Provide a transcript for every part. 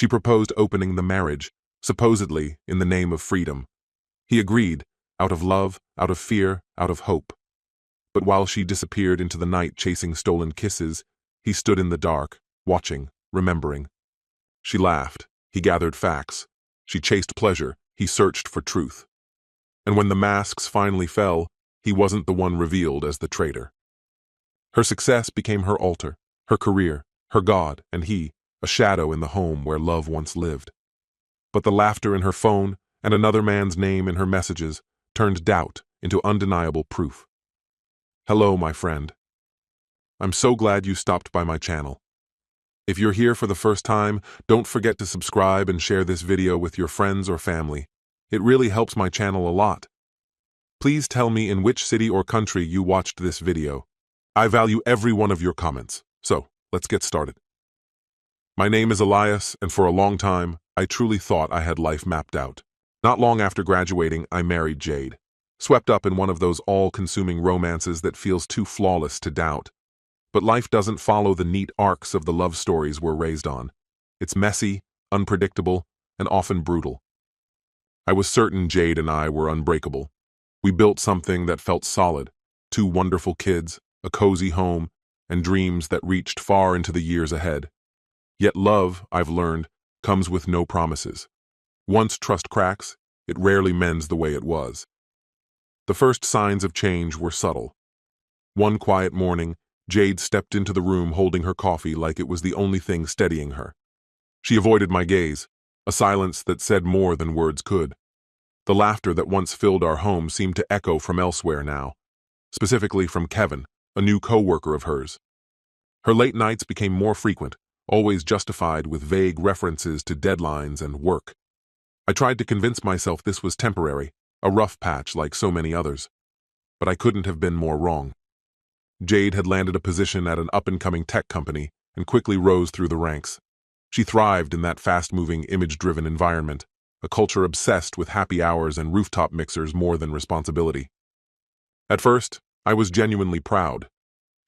She proposed opening the marriage, supposedly in the name of freedom. He agreed, out of love, out of fear, out of hope. But while she disappeared into the night chasing stolen kisses, he stood in the dark, watching, remembering. She laughed. He gathered facts. She chased pleasure. He searched for truth. And when the masks finally fell, he wasn't the one revealed as the traitor. Her success became her altar, her career, her God, and he, a shadow in the home where love once lived. But the laughter in her phone and another man's name in her messages turned doubt into undeniable proof. Hello, my friend. I'm so glad you stopped by my channel. If you're here for the first time, don't forget to subscribe and share this video with your friends or family. It really helps my channel a lot. Please tell me in which city or country you watched this video. I value every one of your comments. So, let's get started. My name is Elias, and for a long time, I truly thought I had life mapped out. Not long after graduating, I married Jade, swept up in one of those all-consuming romances that feels too flawless to doubt. But life doesn't follow the neat arcs of the love stories we're raised on. It's messy, unpredictable, and often brutal. I was certain Jade and I were unbreakable. We built something that felt solid, 2 wonderful kids, a cozy home, and dreams that reached far into the years ahead. Yet love, I've learned, comes with no promises. Once trust cracks, it rarely mends the way it was. The first signs of change were subtle. One quiet morning, Jade stepped into the room holding her coffee like it was the only thing steadying her. She avoided my gaze, a silence that said more than words could. The laughter that once filled our home seemed to echo from elsewhere now, specifically from Kevin, a new co-worker of hers. Her late nights became more frequent, always justified with vague references to deadlines and work. I tried to convince myself this was temporary, a rough patch like so many others. But I couldn't have been more wrong. Jade had landed a position at an up-and-coming tech company and quickly rose through the ranks. She thrived in that fast-moving, image-driven environment, a culture obsessed with happy hours and rooftop mixers more than responsibility. At first, I was genuinely proud.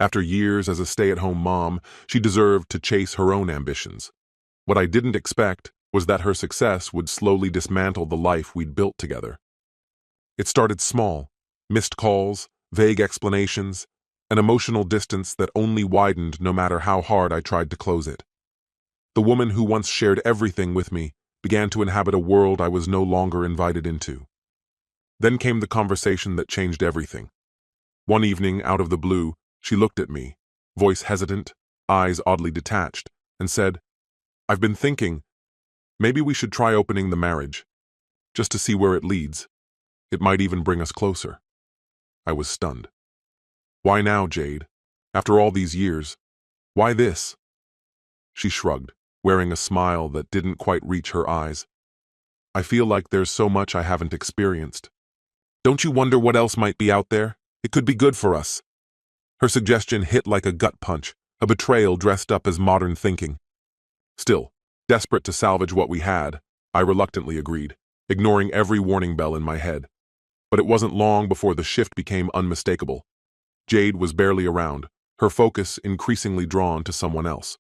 After years as a stay-at-home mom, she deserved to chase her own ambitions. What I didn't expect was that her success would slowly dismantle the life we'd built together. It started small, missed calls, vague explanations, an emotional distance that only widened no matter how hard I tried to close it. The woman who once shared everything with me began to inhabit a world I was no longer invited into. Then came the conversation that changed everything. One evening, out of the blue, she looked at me, voice hesitant, eyes oddly detached, and said, "I've been thinking, maybe we should try opening the marriage, just to see where it leads. It might even bring us closer." I was stunned. "Why now, Jade? After all these years? Why this?" She shrugged, wearing a smile that didn't quite reach her eyes. "I feel like there's so much I haven't experienced. Don't you wonder what else might be out there? It could be good for us." Her suggestion hit like a gut punch, a betrayal dressed up as modern thinking. Still, desperate to salvage what we had, I reluctantly agreed, ignoring every warning bell in my head. But it wasn't long before the shift became unmistakable. Jade was barely around, her focus increasingly drawn to someone else.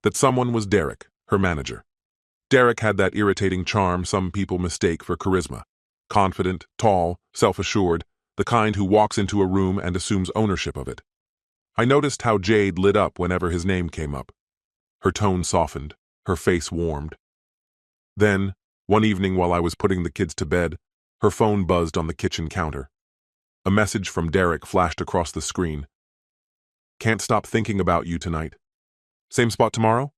That someone was Derek, her manager. Derek had that irritating charm some people mistake for charisma. Confident, tall, self-assured, the kind who walks into a room and assumes ownership of it. I noticed how Jade lit up whenever his name came up. Her tone softened, her face warmed. Then, one evening while I was putting the kids to bed, her phone buzzed on the kitchen counter. A message from Derek flashed across the screen. "Can't stop thinking about you tonight. Same spot tomorrow?"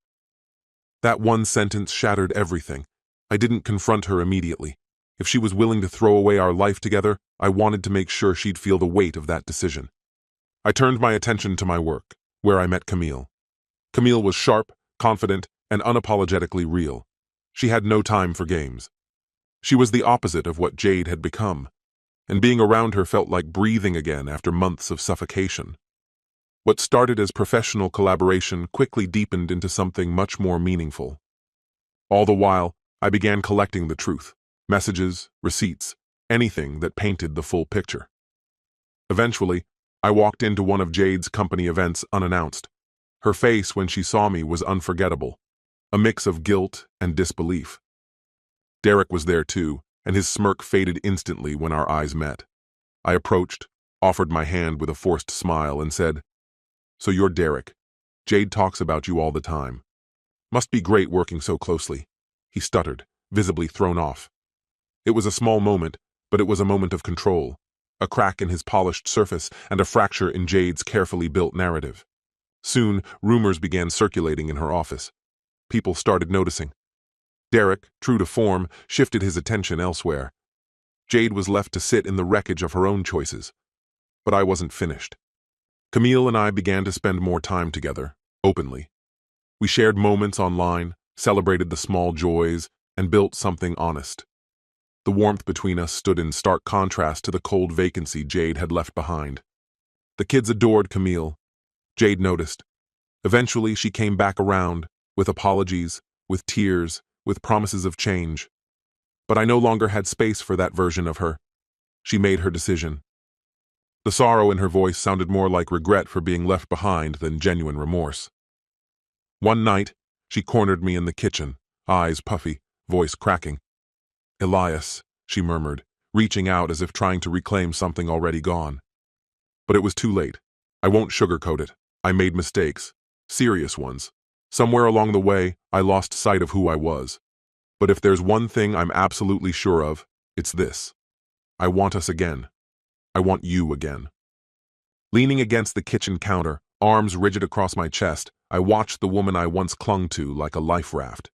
That one sentence shattered everything. I didn't confront her immediately. If she was willing to throw away our life together, I wanted to make sure she'd feel the weight of that decision. I turned my attention to my work, where I met Camille. Camille was sharp, confident, and unapologetically real. She had no time for games. She was the opposite of what Jade had become, and being around her felt like breathing again after months of suffocation. What started as professional collaboration quickly deepened into something much more meaningful. All the while, I began collecting the truth. Messages, receipts, anything that painted the full picture. Eventually, I walked into one of Jade's company events unannounced. Her face when she saw me was unforgettable. a mix of guilt and disbelief. Derek was there too, and his smirk faded instantly when our eyes met. I approached, offered my hand with a forced smile, and said, "So you're Derek. Jade talks about you all the time. Must be great working so closely." He stuttered, visibly thrown off. It was a small moment, but it was a moment of control. A crack in his polished surface and a fracture in Jade's carefully built narrative. Soon, rumors began circulating in her office. People started noticing. Derek, true to form, shifted his attention elsewhere. Jade was left to sit in the wreckage of her own choices. But I wasn't finished. Camille and I began to spend more time together, openly. We shared moments online, celebrated the small joys, and built something honest. The warmth between us stood in stark contrast to the cold vacancy Jade had left behind. The kids adored Camille. Jade noticed. Eventually, she came back around, with apologies, with tears, with promises of change. But I no longer had space for that version of her. She made her decision. The sorrow in her voice sounded more like regret for being left behind than genuine remorse. One night, she cornered me in the kitchen, eyes puffy, voice cracking. "Elias," she murmured, reaching out as if trying to reclaim something already gone. But it was too late. I won't sugarcoat it. I made mistakes. Serious ones. Somewhere along the way, I lost sight of who I was. But if there's one thing I'm absolutely sure of, it's this. I want us again. I want you again. Leaning against the kitchen counter, arms rigid across my chest, I watched the woman I once clung to like a life raft.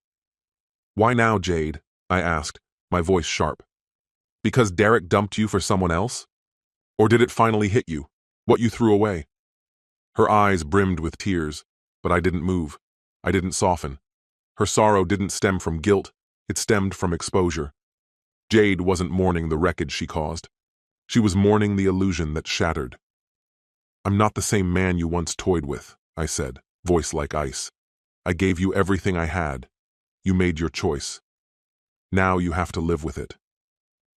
"Why now, Jade?" I asked, my voice sharp. "Because Derek dumped you for someone else? Or did it finally hit you, what you threw away?" Her eyes brimmed with tears, but I didn't move. I didn't soften. Her sorrow didn't stem from guilt, it stemmed from exposure. Jade wasn't mourning the wreckage she caused. She was mourning the illusion that shattered. "I'm not the same man you once toyed with," I said, voice like ice. "I gave you everything I had. You made your choice. Now you have to live with it."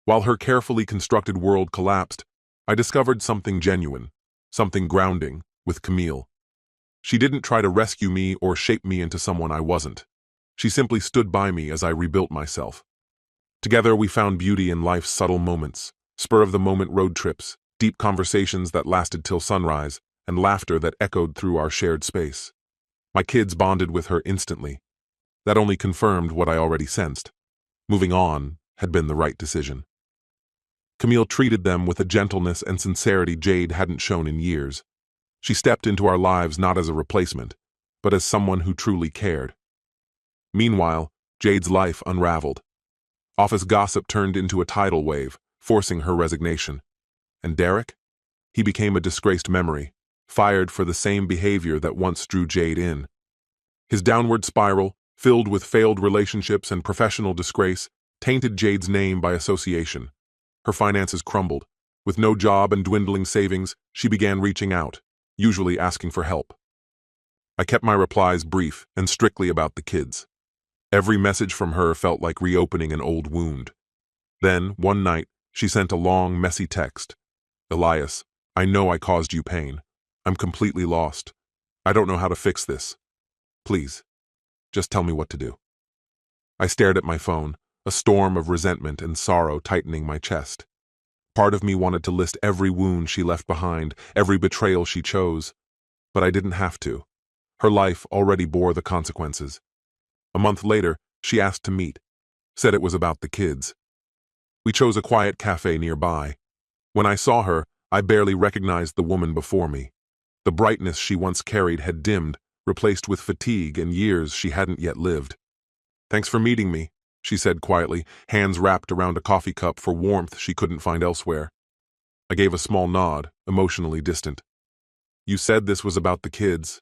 While her carefully constructed world collapsed, I discovered something genuine, something grounding, with Camille. She didn't try to rescue me or shape me into someone I wasn't. She simply stood by me as I rebuilt myself. Together we found beauty in life's subtle moments, spur-of-the-moment road trips, deep conversations that lasted till sunrise, and laughter that echoed through our shared space. My kids bonded with her instantly. That only confirmed what I already sensed. Moving on had been the right decision. Camille treated them with a gentleness and sincerity Jade hadn't shown in years. She stepped into our lives not as a replacement, but as someone who truly cared. Meanwhile, Jade's life unraveled. Office gossip turned into a tidal wave, forcing her resignation. And Derek? He became a disgraced memory, fired for the same behavior that once drew Jade in. His downward spiral, filled with failed relationships and professional disgrace, tainted Jade's name by association. Her finances crumbled. With no job and dwindling savings, she began reaching out, usually asking for help. I kept my replies brief and strictly about the kids. Every message from her felt like reopening an old wound. Then, one night, she sent a long, messy text. "Elias, I know I caused you pain. I'm completely lost. I don't know how to fix this. Please, just tell me what to do." I stared at my phone, a storm of resentment and sorrow tightening my chest. Part of me wanted to list every wound she left behind, every betrayal she chose. But I didn't have to. Her life already bore the consequences. A month later, she asked to meet, said it was about the kids. We chose a quiet cafe nearby. When I saw her, I barely recognized the woman before me. The brightness she once carried had dimmed, replaced with fatigue and years she hadn't yet lived. "Thanks for meeting me," she said quietly, hands wrapped around a coffee cup for warmth she couldn't find elsewhere. I gave a small nod, emotionally distant. "You said this was about the kids."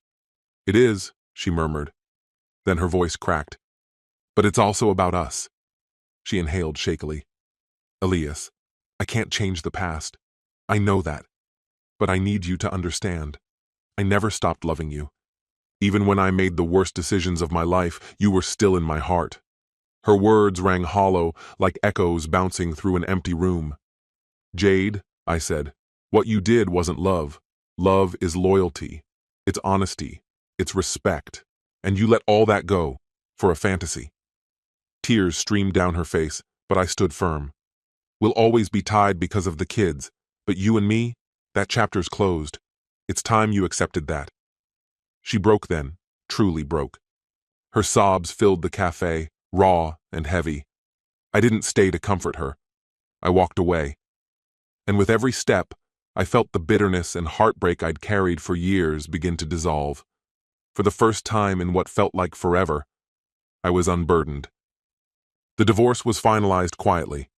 "It is," she murmured. Then her voice cracked. "But it's also about us." She inhaled shakily. "Elias, I can't change the past. I know that. But I need you to understand. I never stopped loving you. Even when I made the worst decisions of my life, you were still in my heart." Her words rang hollow, like echoes bouncing through an empty room. "Jade," I said, "what you did wasn't love. Love is loyalty. It's honesty. It's respect. And you let all that go. for a fantasy. Tears streamed down her face, but I stood firm. We'll always be tied because of the kids, but you and me, that chapter's closed. It's time you accepted that. She broke then, truly broke. Her sobs filled the cafe, raw and heavy. I didn't stay to comfort her. I walked away. And with every step, I felt the bitterness and heartbreak I'd carried for years begin to dissolve. For the first time in what felt like forever, I was unburdened. The divorce was finalized quietly.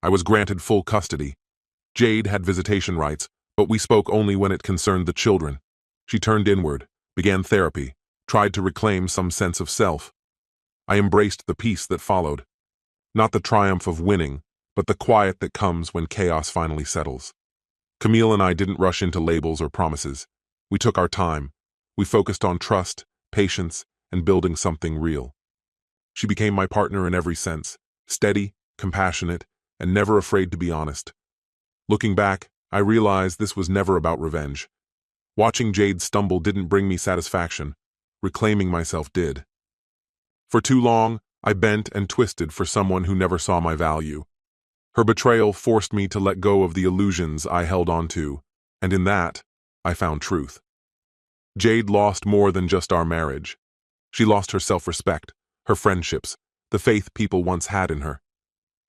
I was granted full custody. Jade had visitation rights, but we spoke only when it concerned the children. She turned inward, began therapy, tried to reclaim some sense of self. I embraced the peace that followed. Not the triumph of winning, but the quiet that comes when chaos finally settles. Camille and I didn't rush into labels or promises. We took our time. We focused on trust, patience, and building something real. She became my partner in every sense, steady, compassionate, and never afraid to be honest. Looking back, I realized this was never about revenge. Watching Jade stumble didn't bring me satisfaction. Reclaiming myself did. For too long, I bent and twisted for someone who never saw my value. Her betrayal forced me to let go of the illusions I held on to, and in that, I found truth. Jade lost more than just our marriage. She lost her self-respect, her friendships, the faith people once had in her.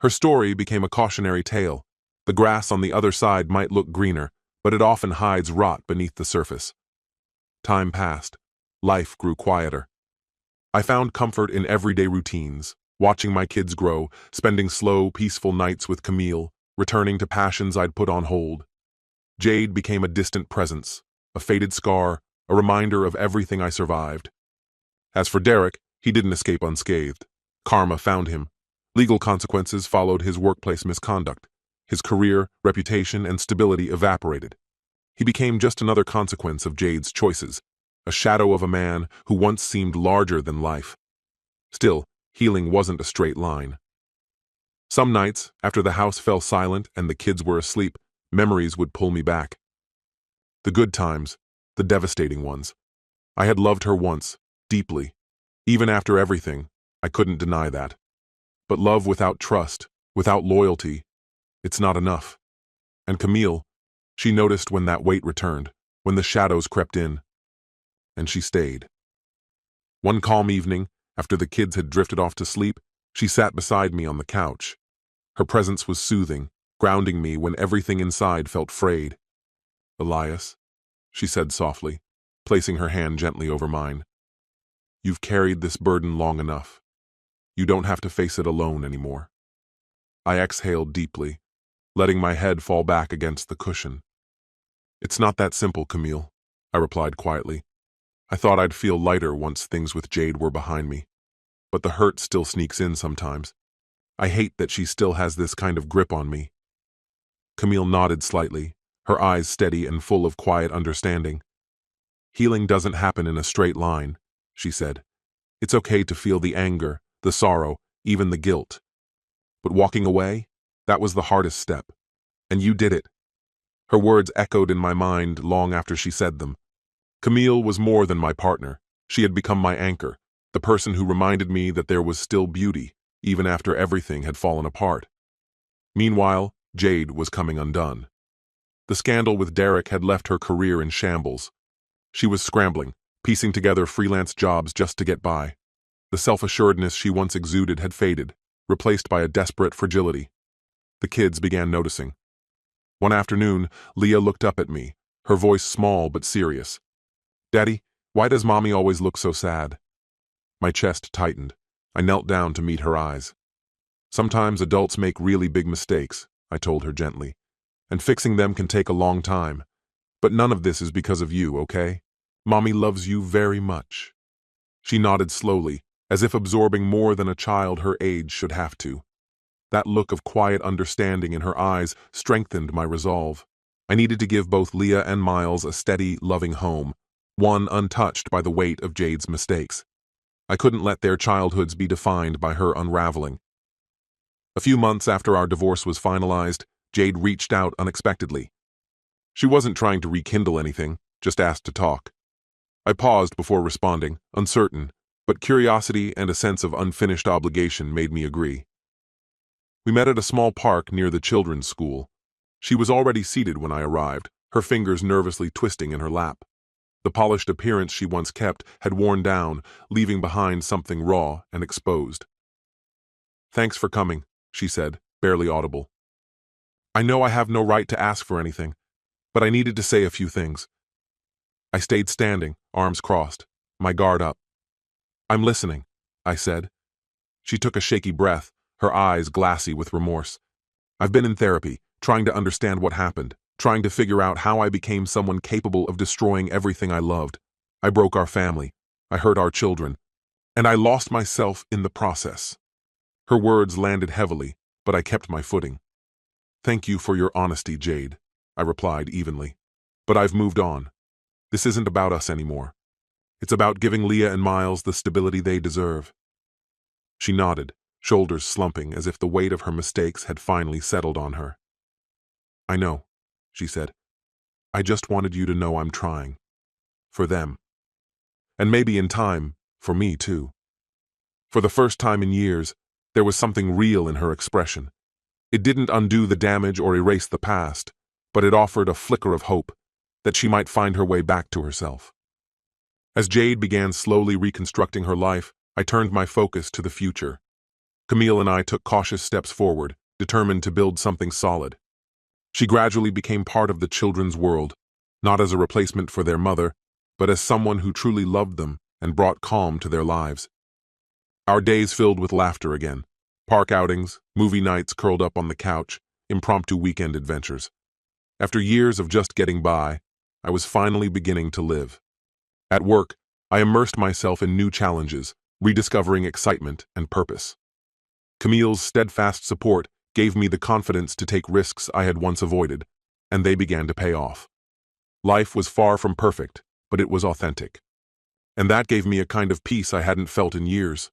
Her story became a cautionary tale. The grass on the other side might look greener, but it often hides rot beneath the surface. Time passed. Life grew quieter. I found comfort in everyday routines, watching my kids grow, spending slow, peaceful nights with Camille, returning to passions I'd put on hold. Jade became a distant presence, a faded scar, a reminder of everything I survived. As for Derek, he didn't escape unscathed. Karma found him. Legal consequences followed his workplace misconduct. His career, reputation, and stability evaporated. He became just another consequence of Jade's choices, a shadow of a man who once seemed larger than life. Still, healing wasn't a straight line. Some nights, after the house fell silent and the kids were asleep, memories would pull me back. The good times, the devastating ones. I had loved her once, deeply. Even after everything, I couldn't deny that. But love without trust, without loyalty, it's not enough. And Camille, she noticed when that weight returned, when the shadows crept in. And she stayed. One calm evening, after the kids had drifted off to sleep, she sat beside me on the couch. Her presence was soothing, grounding me when everything inside felt frayed. "Elias," she said softly, placing her hand gently over mine. "You've carried this burden long enough. You don't have to face it alone anymore." I exhaled deeply, letting my head fall back against the cushion. "It's not that simple, Camille," I replied quietly. "I thought I'd feel lighter once things with Jade were behind me. But the hurt still sneaks in sometimes. I hate that she still has this kind of grip on me." Camille nodded slightly, her eyes steady and full of quiet understanding. "Healing doesn't happen in a straight line," she said. "It's okay to feel the anger, the sorrow, even the guilt. But walking away, that was the hardest step. And you did it." Her words echoed in my mind long after she said them. Camille was more than my partner. She had become my anchor, the person who reminded me that there was still beauty, even after everything had fallen apart. Meanwhile, Jade was coming undone. The scandal with Derek had left her career in shambles. She was scrambling, piecing together freelance jobs just to get by. The self-assuredness she once exuded had faded, replaced by a desperate fragility. The kids began noticing. One afternoon, Leah looked up at me, her voice small but serious. "Daddy, why does Mommy always look so sad?" My chest tightened. I knelt down to meet her eyes. "Sometimes adults make really big mistakes," I told her gently, "and fixing them can take a long time. But none of this is because of you, okay? Mommy loves you very much." She nodded slowly, as if absorbing more than a child her age should have to. That look of quiet understanding in her eyes strengthened my resolve. I needed to give both Leah and Miles a steady, loving home, one untouched by the weight of Jade's mistakes. I couldn't let their childhoods be defined by her unraveling. A few months after our divorce was finalized, Jade reached out unexpectedly. She wasn't trying to rekindle anything, just asked to talk. I paused before responding, uncertain. but curiosity and a sense of unfinished obligation made me agree. We met at a small park near the children's school. She was already seated when I arrived, her fingers nervously twisting in her lap. The polished appearance she once kept had worn down, leaving behind something raw and exposed. "Thanks for coming," she said, barely audible. "I know I have no right to ask for anything, but I needed to say a few things." I stayed standing, arms crossed, my guard up. "I'm listening," I said. She took a shaky breath, her eyes glassy with remorse. "I've been in therapy, trying to understand what happened, trying to figure out how I became someone capable of destroying everything I loved. I broke our family, I hurt our children, and I lost myself in the process." Her words landed heavily, but I kept my footing. "Thank you for your honesty, Jade," I replied evenly. "But I've moved on. This isn't about us anymore. It's about giving Leah and Miles the stability they deserve." She nodded, shoulders slumping as if the weight of her mistakes had finally settled on her. "I know," she said. "I just wanted you to know I'm trying. For them. And maybe in time, for me too." For the first time in years, there was something real in her expression. It didn't undo the damage or erase the past, but it offered a flicker of hope that she might find her way back to herself. As Jade began slowly reconstructing her life, I turned my focus to the future. Camille and I took cautious steps forward, determined to build something solid. She gradually became part of the children's world, not as a replacement for their mother, but as someone who truly loved them and brought calm to their lives. Our days filled with laughter again. Park outings, movie nights curled up on the couch, impromptu weekend adventures. After years of just getting by, I was finally beginning to live. At work, I immersed myself in new challenges, rediscovering excitement and purpose. Camille's steadfast support gave me the confidence to take risks I had once avoided, and they began to pay off. Life was far from perfect, but it was authentic. And that gave me a kind of peace I hadn't felt in years.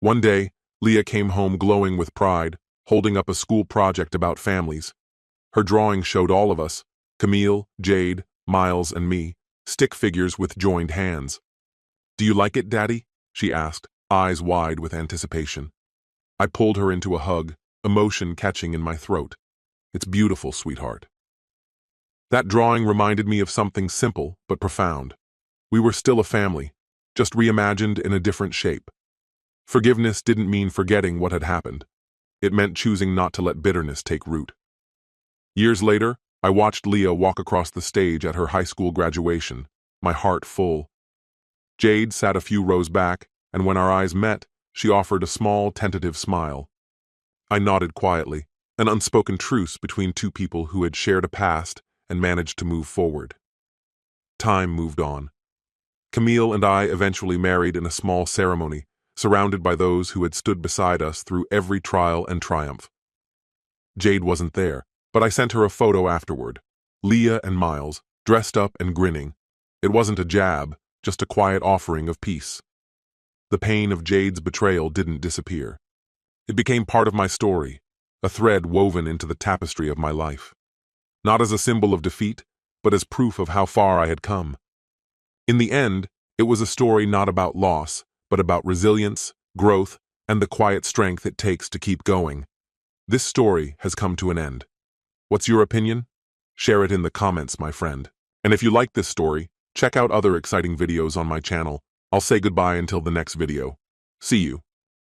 One day, Leah came home glowing with pride, holding up a school project about families. Her drawing showed all of us, Camille, Jade, Miles, and me, stick figures with joined hands. "Do you like it, Daddy?" she asked, eyes wide with anticipation. I pulled her into a hug, emotion catching in my throat. "It's beautiful, sweetheart." That drawing reminded me of something simple but profound. We were still a family, just reimagined in a different shape. Forgiveness didn't mean forgetting what had happened. It meant choosing not to let bitterness take root. Years later, I watched Leah walk across the stage at her high school graduation, my heart full. Jade sat a few rows back, and when our eyes met, she offered a small, tentative smile. I nodded quietly, an unspoken truce between two people who had shared a past and managed to move forward. Time moved on. Camille and I eventually married in a small ceremony, surrounded by those who had stood beside us through every trial and triumph. Jade wasn't there, but I sent her a photo afterward. Leah and Miles, dressed up and grinning. It wasn't a jab, just a quiet offering of peace. The pain of Jade's betrayal didn't disappear. It became part of my story, a thread woven into the tapestry of my life. Not as a symbol of defeat, but as proof of how far I had come. In the end, it was a story not about loss, but about resilience, growth, and the quiet strength it takes to keep going. This story has come to an end. What's your opinion? Share it in the comments, my friend. And if you like this story, check out other exciting videos on my channel. I'll say goodbye until the next video. See you.